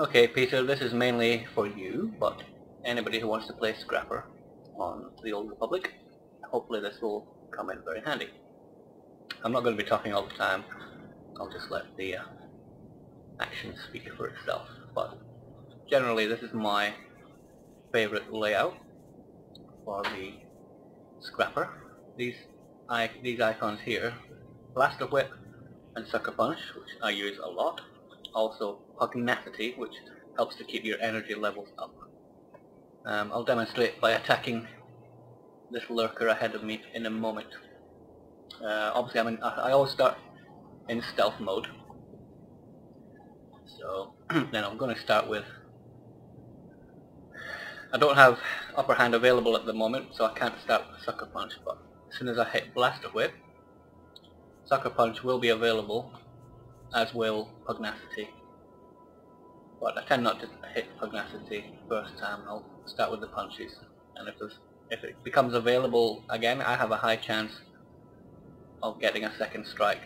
Okay, Peter, this is mainly for you, but anybody who wants to play Scrapper on the Old Republic, hopefully this will come in very handy. I'm not going to be talking all the time, I'll just let the action speak for itself, but generally this is my favorite layout for the Scrapper. These icons here, Blaster Whip and Sucker Punch, which I use a lot. Also Pugnacity, which helps to keep your energy levels up. I'll demonstrate by attacking this lurker ahead of me in a moment. Obviously I always start in stealth mode, so then I'm going to start with, I don't have upper hand available at the moment, so I can't start with Sucker Punch, but as soon as I hit Blaster Whip, Sucker Punch will be available, as will Pugnacity. But I tend not to hit Pugnacity first time. I'll start with the punches, and if it becomes available again, I have a high chance of getting a second strike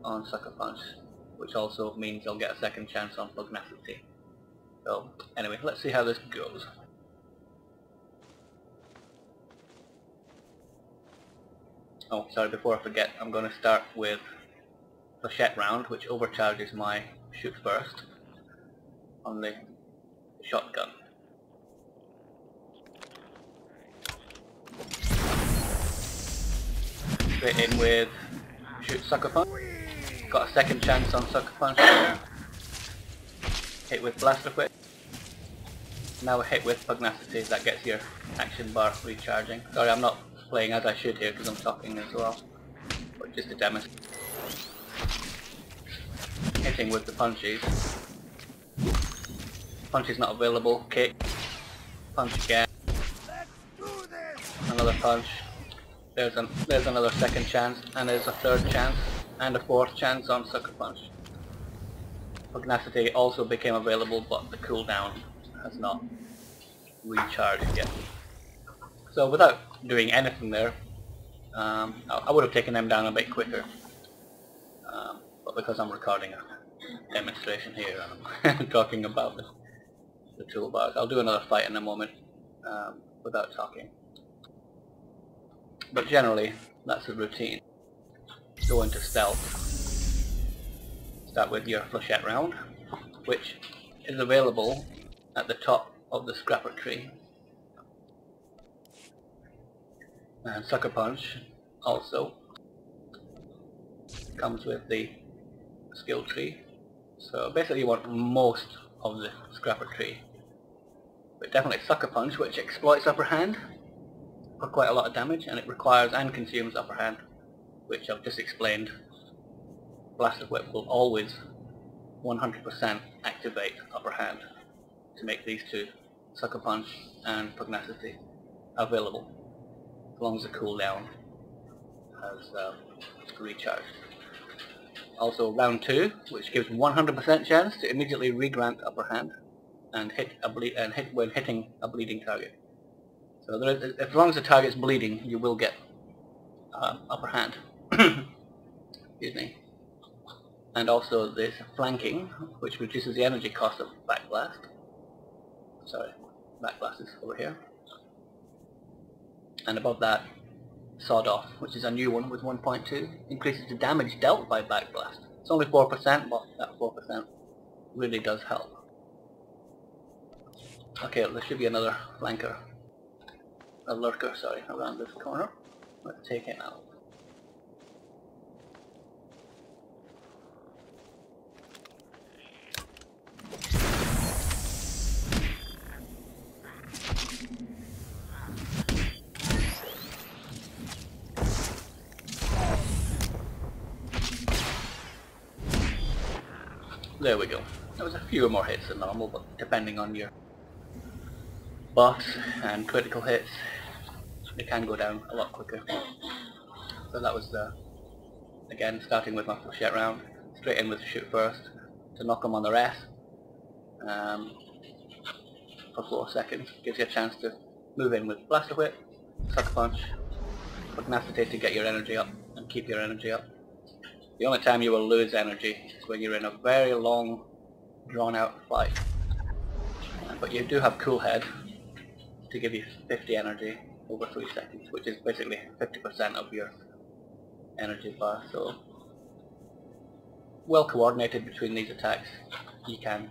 on Sucker Punch, which also means I'll get a second chance on Pugnacity. So anyway, let's see how this goes. Oh, sorry, before I forget, I'm going to start with Flechette round, which overcharges my shoot first on the shotgun. Straight in with shoot Sucker Punch. Got a second chance on Sucker Punch there. Hit with Blaster Whip. Now a hit with Pugnacity, that gets your action bar recharging. Sorry, I'm not playing as I should here because I'm talking as well, but just to demonstrate. Hitting with the punches. Punch is not available. Kick. Punch again. Another punch. There's another second chance, and there's a third chance, and a fourth chance on Sucker Punch. Pugnacity also became available, but the cooldown has not recharged yet. So without doing anything there, I would have taken them down a bit quicker. But because I'm recording a demonstration here and I'm talking about the toolbars, I'll do another fight in a moment without talking. But generally, that's the routine. Go into stealth. Start with your Flechette round, which is available at the top of the Scrapper tree. And Sucker Punch also comes with the skill tree. So basically you want most of the Scrapper tree. But definitely Sucker Punch, which exploits upper hand for quite a lot of damage, and it requires and consumes upper hand, which I've just explained. Blaster Whip will always 100% activate upper hand to make these two, Sucker Punch and Pugnacity, available, as long as the cooldown has recharged. Also round 2, which gives 100% chance to immediately re-grant upper hand and hit when hitting a bleeding target. So as long as the target's bleeding, you will get upper hand. Excuse me. And also this flanking, which reduces the energy cost of backblast. Sorry, backblast is over here. And above that, sawed off, which is a new one with 1.2, increases the damage dealt by backblast. It's only 4%, but that 4% really does help. Okay, there should be another flanker, a lurker, sorry, around this corner. Let's take it out. There we go. There was a few more hits than normal, but depending on your buffs and critical hits, they can go down a lot quicker. So that was again starting with my Flechette round, straight in with shoot first to knock them on their ass for 4 seconds. Gives you a chance to move in with Blaster Whip, Sucker Punch, Pugnacity to get your energy up and keep your energy up. The only time you will lose energy is when you're in a very long, drawn out fight. but you do have Cool Head to give you 50 energy over 3 seconds, which is basically 50% of your energy bar. So well coordinated between these attacks, you can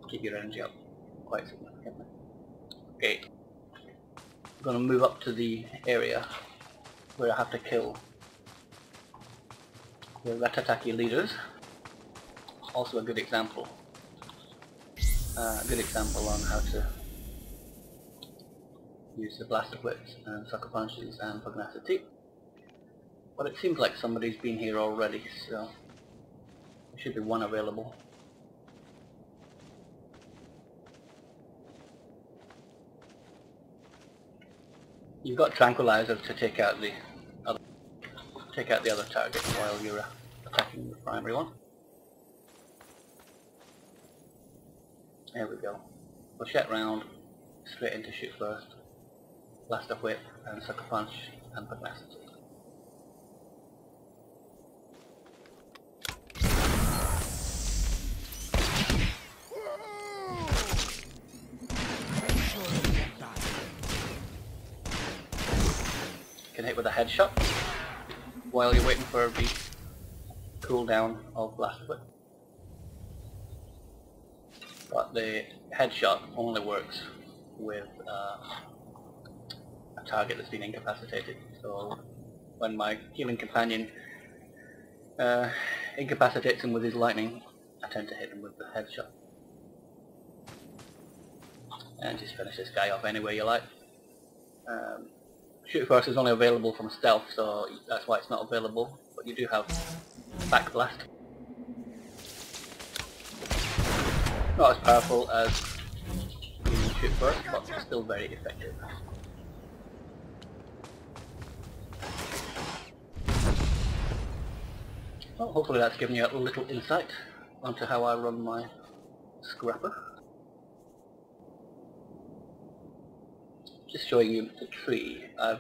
keep your energy up quite significantly. Okay, I'm going to move up to the area where I have to kill the Ratataki leaders. Also a good example. A good example on how to use the Blaster Whips and Sucker Punches and Pugnacity. But it seems like somebody's been here already, so there should be one available. You've got Tranquilizer to take out the other target while you're attacking the primary one. There we go. Pochette round, straight into shoot first, Blaster Whip and Sucker Punch and Pugnacity. You can hit with a headshot while you're waiting for the cooldown of Blaster Whip. But the headshot only works with a target that's been incapacitated. So when my healing companion incapacitates him with his lightning, I tend to hit him with the headshot. And just finish this guy off any way you like. Shoot first is only available from stealth, so that's why it's not available, but you do have Back Blast. Not as powerful as shoot first, but still very effective. Well, hopefully that's given you a little insight onto how I run my Scrapper. Just showing you the tree. I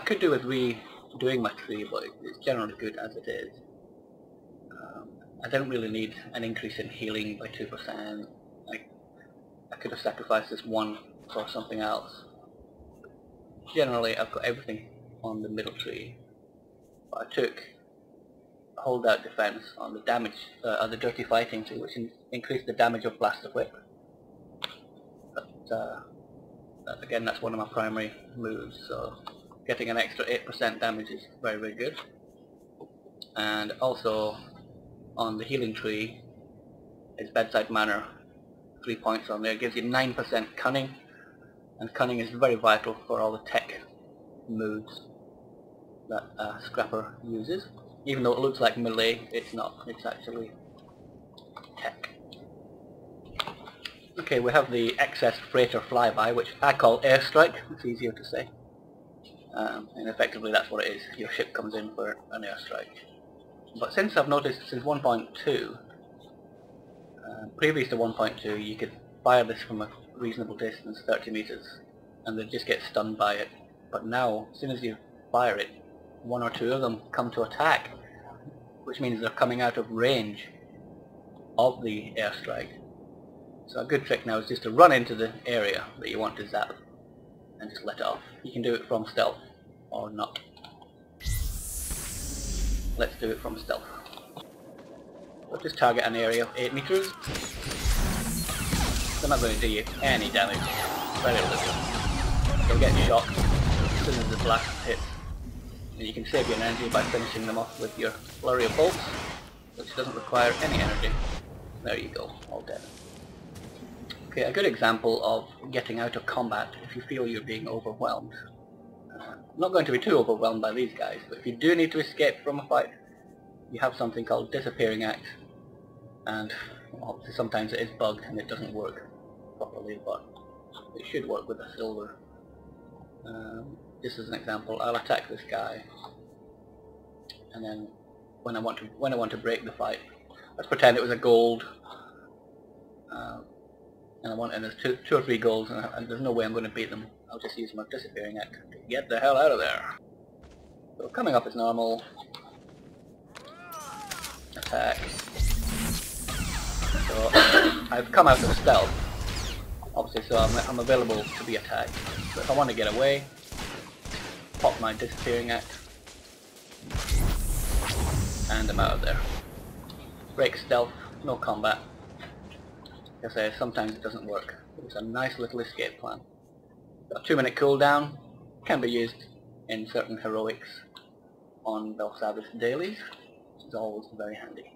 could do with redoing my tree, but it's generally good as it is. I don't really need an increase in healing by 2%. I could have sacrificed this one for something else. Generally I've got everything on the middle tree, but I took a holdout defense on the damage, the Dirty Fighting tree, which increased the damage of Blaster Whip. But again, that's one of my primary moves, so getting an extra 8% damage is very, very good. And also on the healing tree is Bedside Manner, 3 points on there, gives you 9% cunning, and cunning is very vital for all the tech moves that Scrapper uses. Even though it looks like melee, it's not, it's actually tech. Okay, we have the excess freighter flyby, which I call airstrike. It's easier to say. And effectively that's what it is. Your ship comes in for an airstrike. But since I've noticed, since 1.2, previous to 1.2, you could fire this from a reasonable distance, 30 meters, and they'd just get stunned by it. But now, as soon as you fire it, one or two of them come to attack, which means they're coming out of range of the airstrike. So a good trick now is just to run into the area that you want to zap and just let it off. You can do it from stealth or not. Let's do it from stealth. We'll just target an area of 8 meters. They're not going to do you any damage. Very little. You'll get shocked as soon as the blast hits. And you can save your energy by finishing them off with your flurry of bolts, which doesn't require any energy. There you go, all dead. Okay, a good example of getting out of combat if you feel you're being overwhelmed. I'm not going to be too overwhelmed by these guys, but if you do need to escape from a fight, you have something called Disappearing Act, and well, sometimes it is bugged and it doesn't work properly, but it should work with a silver. Just as an example, I'll attack this guy, and then when I want to break the fight, let's pretend it was a gold, and there's two or three golds, and there's no way I'm going to beat them. I'll just use my Disappearing Act to get the hell out of there. So coming up as normal, attack. So I've come out of stealth, Obviously, so I'm available to be attacked. So if I want to get away, pop my disappearing act, and I'm out of there. Break stealth, no combat. Like I say, sometimes it doesn't work. It's a nice little escape plan. Got a 2-minute cooldown, can be used in certain heroics on Belsavis dailies, which is always very handy.